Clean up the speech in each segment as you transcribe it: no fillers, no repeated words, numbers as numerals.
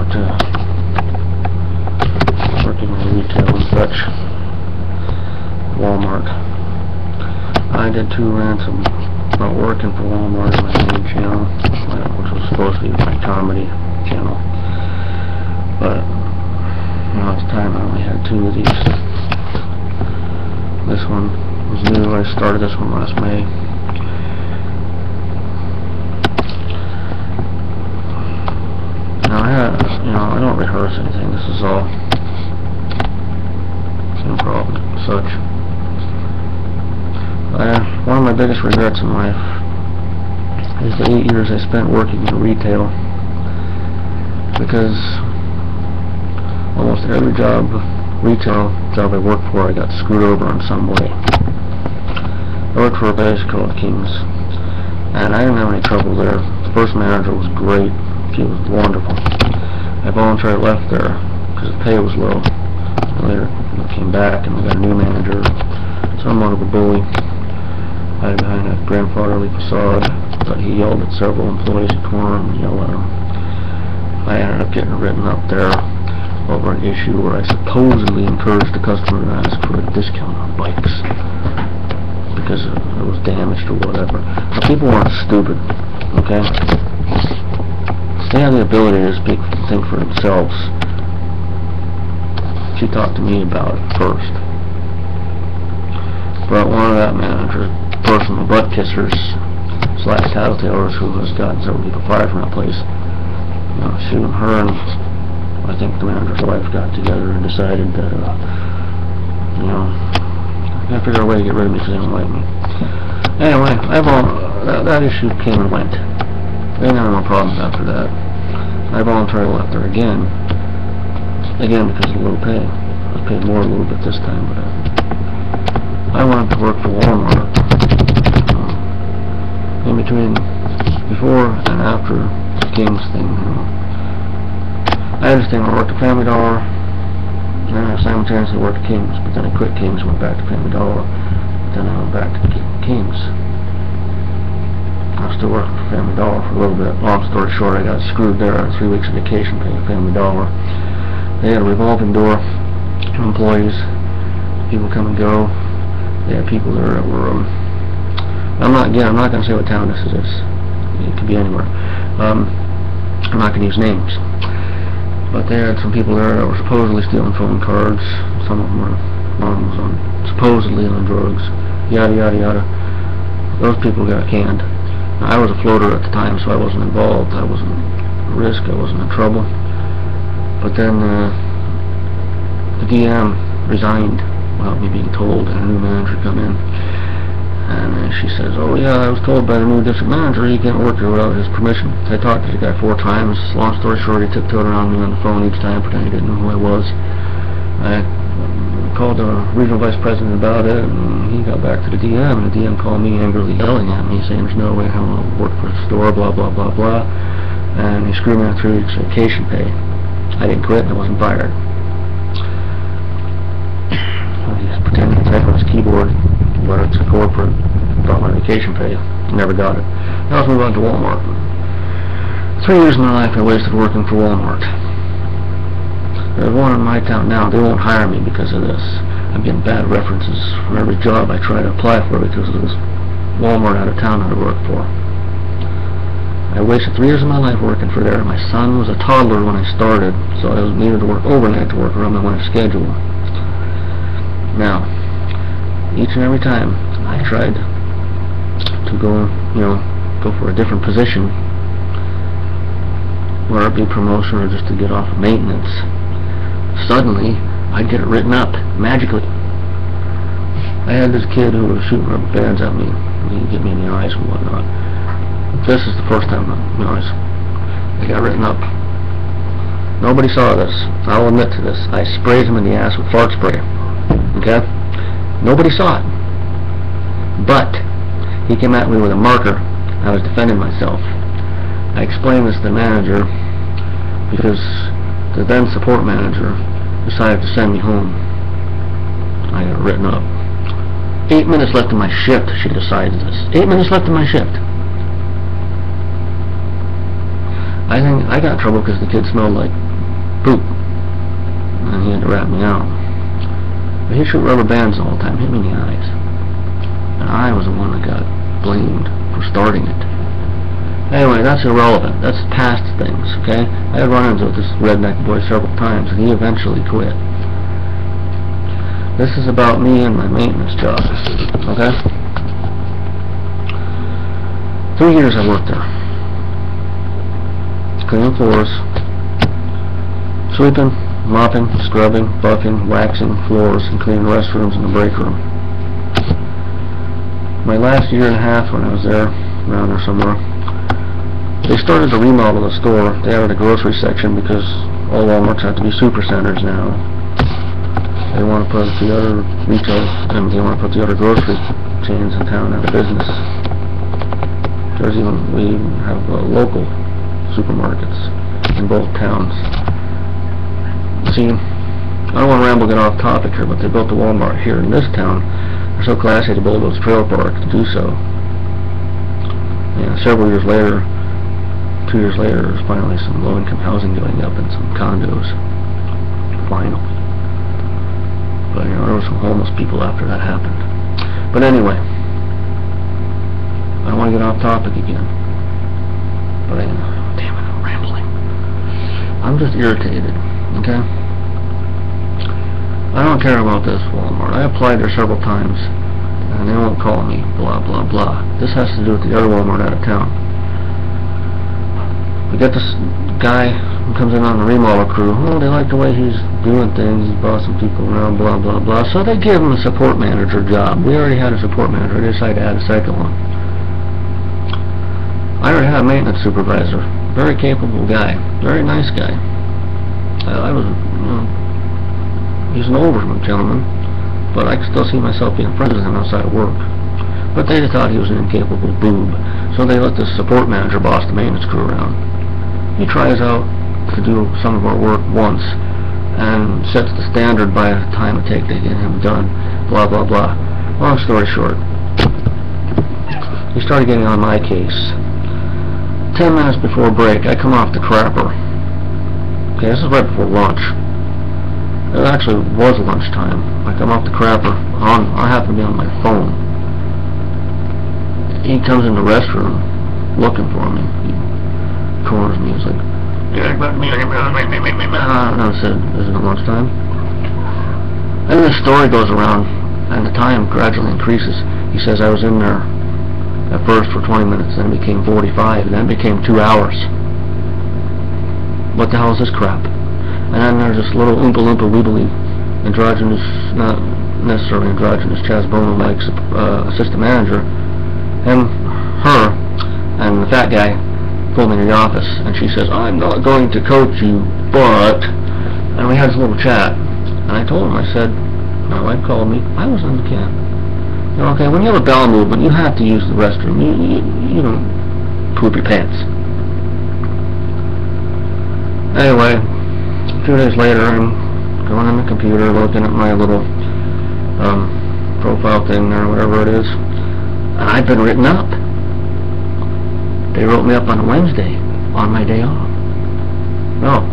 about working in retail and such. Walmart. I did 2 rants about working for Walmart on my main channel, which was supposed to be my comedy channel. But now it's time. I only had 2 of these. This one was new. I started this one last May. Now I don't rehearse anything. This is all improv and such. One of my biggest regrets in life is the 8 years I spent working in retail, because almost every retail job I worked for, I got screwed over in some way. I worked for a place called King's, and I didn't have any trouble there. The first manager was great. She was wonderful. I voluntarily left there because the pay was low. And later I came back and I got a new manager, somewhat of a bully. I hid behind a grandfatherly facade, but he yelled at several employees at the corner and yelled at them. I ended up getting written up there over an issue where I supposedly encouraged the customer to ask for a discount on bikes because it was damaged or whatever. Now, people aren't stupid, okay? They have the ability to think for themselves. She talked to me about it first. But one of that manager's personal butt kissers / tattletales, who has gotten several people fired from that place, she and her and I think the manager's wife got together and decided that I gotta figure out a way to get rid of me because they don't like me. Anyway, that issue came and went. I didn't have no problems after that. I voluntarily left there again because of low pay. I was paid more a little bit this time, but I wanted to work for Walmart. In between, before and after the King's thing, I understand I worked at Family Dollar, and then I simultaneously worked at King's, but then I quit King's and went back to Family Dollar, then I went back to King's. I was still working for Family Dollar for a little bit. Long story short, I got screwed there on 3 weeks of vacation pay at Family Dollar. They had a revolving door of employees. People come and go. They had people there that were, I'm not going to say what town this is. It could be anywhere. I'm not going to use names. But they had some people there that were supposedly stealing phone cards. Some of them were, one was supposedly on drugs. Yada, yada, yada. Those people got canned. I was a floater at the time, so I wasn't involved. I wasn't at risk. I wasn't in trouble. But then the DM resigned without me being told, and a new manager come in. And she says, "Oh yeah, I was told by the new district manager he can't work here without his permission." I talked to the guy 4 times. Long story short, he tiptoed around me on the phone each time, pretending he didn't know who I was. I called the regional vice president about it, and he got back to the DM, and the DM called me angrily yelling at me, saying there's no way I'm going to work for the store, blah, blah, blah, blah. And he screwed me on 3 weeks vacation pay. I didn't quit, and I wasn't fired. He was pretending to type on his keyboard, but it's a corporate, about my vacation pay. Never got it. Now let's move on to Walmart. 3 years of my life I wasted working for Walmart. There's one in my town now. They won't hire me because of this. I'm getting bad references from every job I try to apply for because of this Walmart out of town that I work for. I wasted 3 years of my life working for there. My son was a toddler when I started, so I needed to work overnight to work around my winter schedule. Now, each and every time I tried to go for a different position, whether it be promotion or just to get off of maintenance, suddenly I'd get it written up magically. I had this kid who was shooting rubber bands at me. He'd get me in the eyes and whatnot. This is the first time I got written up. Nobody saw this. I'll admit to this. I sprayed him in the ass with fart spray. Okay? Nobody saw it. But he came at me with a marker. I was defending myself. I explained this to the manager because the then support manager decided to send me home. I got written up. 8 minutes left in my shift, she decided this. 8 minutes left in my shift. I think I got in trouble because the kid smelled like poop. And he had to rat me out. But he'd shoot rubber bands all the time, hit me in the eyes. And I was the one that got blamed for starting it. Anyway, that's irrelevant. That's past things, okay? I had run-ins with this redneck boy several times, and he eventually quit. This is about me and my maintenance job, okay? 3 years I worked there. Cleaning floors, sweeping, mopping, scrubbing, buffing, waxing floors, and cleaning restrooms in the break room. My last year and a half when I was there, around there somewhere, they started to remodel the store. They added a grocery section because all Walmarts have to be super centers now. They want to put the other retail, and they want to put the other grocery chains in town out of business. We have local supermarkets in both towns. See, I don't want to ramble, get off topic here, but they built the Walmart here in this town. They're so classy to build those trailer parks to do so. And several years later, 2 years later, there's finally some low-income housing going up and some condos. Finally. But, you know, there were some homeless people after that happened. But anyway, I don't want to get off topic again. But, damn it, I'm rambling. I'm just irritated, okay? I don't care about this Walmart. I applied there several times, and they won't call me, blah, blah, blah. This has to do with the other Walmart out of town. We got this guy who comes in on the remodel crew. Oh, they like the way he's doing things. He's bossing people around, blah, blah, blah. So they give him a support manager job. We already had a support manager. They decided to add a second one. I already had a maintenance supervisor. Very capable guy. Very nice guy. I was, he's an older gentleman, but I could still see myself being friends with him outside of work. But they just thought he was an incapable boob. So they let this support manager boss the maintenance crew around. He tries out to do some of our work once and sets the standard by the time it takes to get him done. Blah, blah, blah. Long story short, he started getting on my case. 10 minutes before break, I come off the crapper. Okay, this is right before lunch. It actually was lunchtime. I come off the crapper. I happen to be on my phone. He comes in the restroom looking for me. He corners me. He's like, and I said, isn't it lunchtime? And the story goes around, and the time gradually increases. He says I was in there at first for 20 minutes, then it became 45, and then it became 2 hours. What the hell is this crap? And then there's this little oompa loompa wibbly androgynous, not necessarily androgynous, Chazbono-like assistant manager, him, her, and the fat guy pulled me into the office, and she says, I'm not going to coach you, but, and we had this little chat, and I told him, I said, my wife called me, I was in the camp. You know, okay, when you have a bowel movement, you have to use the restroom. You don't poop your pants. Anyway, a few days later, I'm going on the computer, looking at my little profile thing or whatever it is, and I've been written up. They wrote me up on a Wednesday, on my day off. No.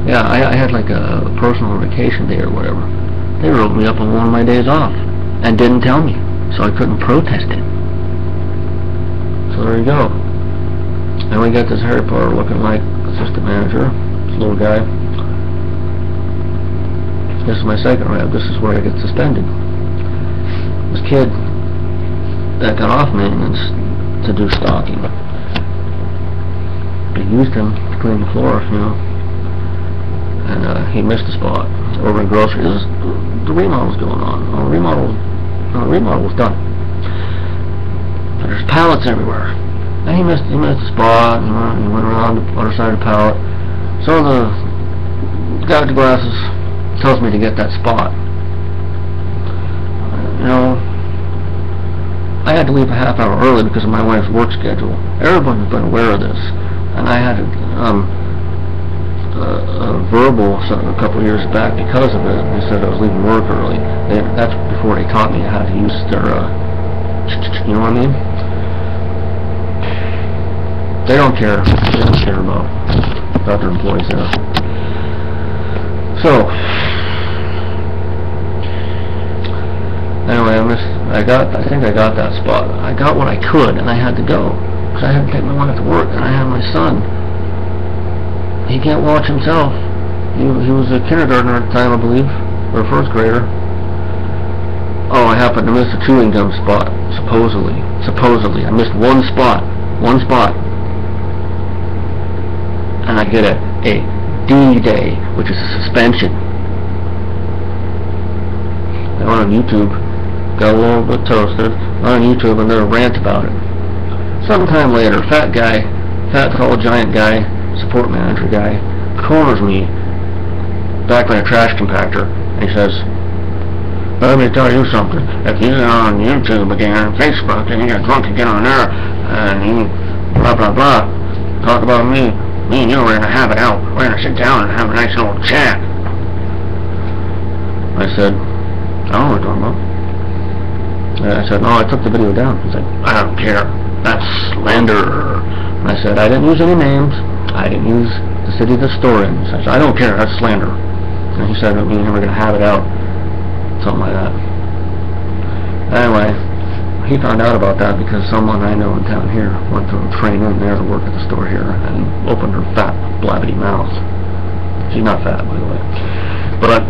Yeah, I had like a personal vacation day or whatever. They wrote me up on one of my days off, and didn't tell me, so I couldn't protest it. So there you go. And we got this Harry Potter looking like assistant manager, this little guy. This is my second rap. This is where I get suspended. This kid that got off maintenance to do stocking. They used him to clean the floor, you know. And he missed a spot over in groceries. The remodel was going on. The remodel was done. But there's pallets everywhere. And he missed a spot, and he went around the other side of the pallet. So the guy with the glasses tells me to get that spot. You know, I had to leave a half hour early because of my wife's work schedule. Everyone's been aware of this. And I had a verbal a couple of years back because of it. They said I was leaving work early. That's before they taught me how to use their, you know what I mean? They don't care. They don't care about their employees there. So, anyway, I think I got that spot. I got what I could, and I had to go. Because I had to take my wife to work, and I had my son. He can't watch himself. He was a kindergartner at the time, I believe, or a first grader. Oh, I happened to miss a chewing gum spot, supposedly. I missed one spot. And I get a D-Day, which is a suspension. I went on YouTube, got a little bit toasted, went on YouTube and did a rant about it. Sometime later, fat tall giant guy, support manager guy, corners me back by a trash compactor, and he says, let me tell you something. If you get on YouTube again, Facebook, and you get drunk again on there, and you blah blah blah, talk about me and you, we're gonna have it out. We're gonna sit down and have a nice little chat. I said, I don't know what you're talking about. I said, no, I took the video down. He's like, I don't care. That's slander. And I said, I didn't use any names. I didn't use the city the store in. He says, I don't care. That's slander. And he said, me and him are gonna have it out. Something like that. Anyway, he found out about that because someone I know in town here went to train in there to work at the store here and opened her fat, blabbity mouth. She's not fat, by the way. But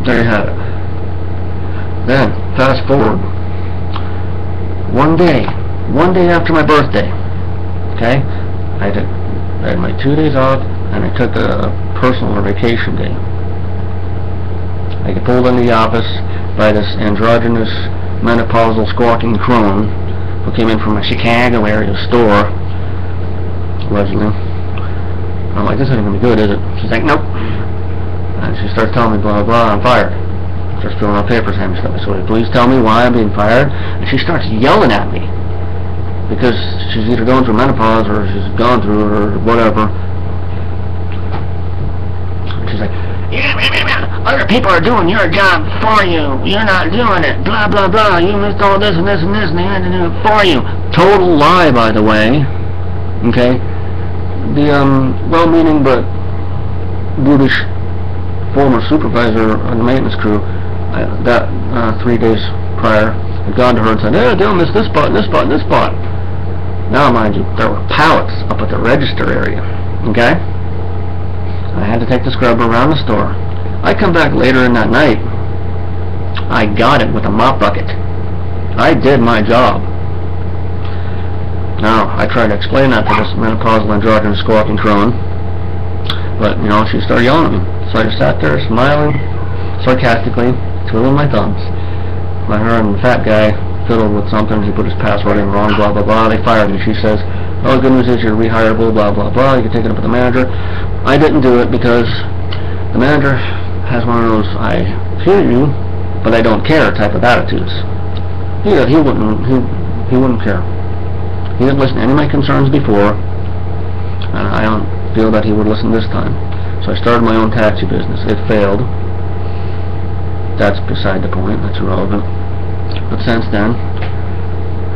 there you have it. Then, fast forward. One day after my birthday, okay, I had my 2 days off and I took a personal vacation day. I get pulled into the office by this androgynous, menopausal, squawking crone who came in from a Chicago area store, allegedly. I'm like, this isn't going to be good, is it? She's like, nope. And she starts telling me, blah, blah, I'm fired. Starts filling out papers, and stuff. So please tell me why I'm being fired. And she starts yelling at me because she's either going through menopause or she's gone through it or whatever. And she's like, other people are doing your job for you. You're not doing it. Blah, blah, blah. You missed all this and this and this, and they had to do it for you. Total lie, by the way. Okay? The, well-meaning but brutish former supervisor on the maintenance crew, 3 days prior, had gone to her and said, hey, don't miss this spot and this spot and this spot. Now, mind you, there were pallets up at the register area. Okay? I had to take the scrubber around the store. I come back later in that night. I got it with a mop bucket. I did my job. Now, I tried to explain that to this menopausal androgynous squawking crone, but, you know, she started yelling at me. So I just sat there smiling, sarcastically, twiddling my thumbs. While her and the fat guy fiddled with something, he put his password in wrong, blah, blah, blah. They fired me. She says, oh, good news is you're rehireable, blah, blah, blah. You can take it up with the manager. I didn't do it because the manager has one of those I hear you, but I don't care type of attitudes. He wouldn't care. He didn't listen to any of my concerns before, and I don't feel that he would listen this time. So I started my own taxi business. It failed. That's beside the point. That's irrelevant. But since then,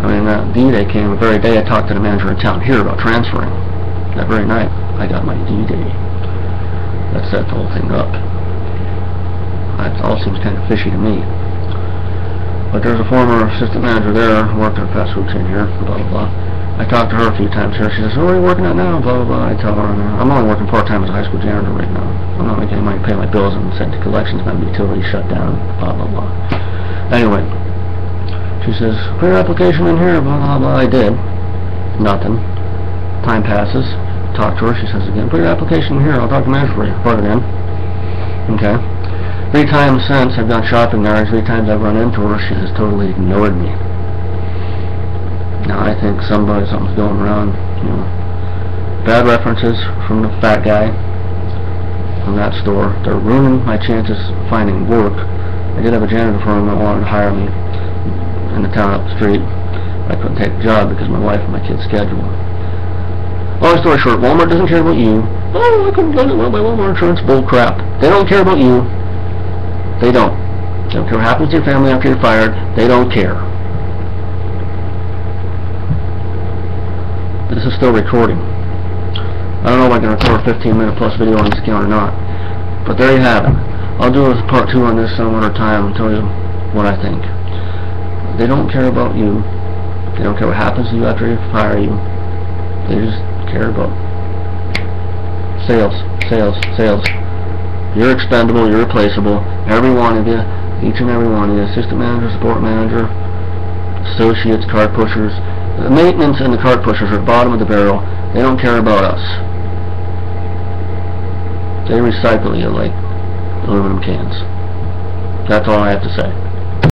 I mean, that D-Day came the very day I talked to the manager in town here about transferring. That very night, I got my D-Day. That set the whole thing up. That all seems kind of fishy to me. But there's a former assistant manager there who worked at a fast food chain here, blah, blah, blah. I talked to her a few times here. She says, oh, what are you working at now? Blah, blah, blah. I tell her, I'm only working part-time as a high school janitor right now. I'm not making any money to pay my bills and send to collections. My utilities shut down, blah, blah, blah. Anyway, she says, put your application in here, blah, blah, blah. I did. Nothing. Time passes. Talk to her. She says again, put your application in here. I'll talk to the manager for you. Put it in. Okay. 3 times since I've gone shopping there, and 3 times I've run into her, she has totally ignored me. Now I think something's going around, you know. Bad references from the fat guy from that store. They're ruining my chances of finding work. I did have a janitor firm that wanted to hire me in the town up the street. I couldn't take the job because of my wife and my kid's schedule. Long story short, Walmart doesn't care about you. Oh, I couldn't get my Walmart insurance. Bull crap. They don't care about you. They don't. They don't care what happens to your family after you're fired. They don't care. This is still recording. I don't know if I can record a 15-minute plus video on this account or not. But there you have it. I'll do a part 2 on this some other time and tell you what I think. They don't care about you. They don't care what happens to you after they fire you. They just care about sales, sales, sales. You're expendable, you're replaceable. Every one of you, each and every one of you, assistant manager, support manager, associates, cart pushers. The maintenance and the cart pushers are at the bottom of the barrel. They don't care about us. They recycle you like aluminum cans. That's all I have to say.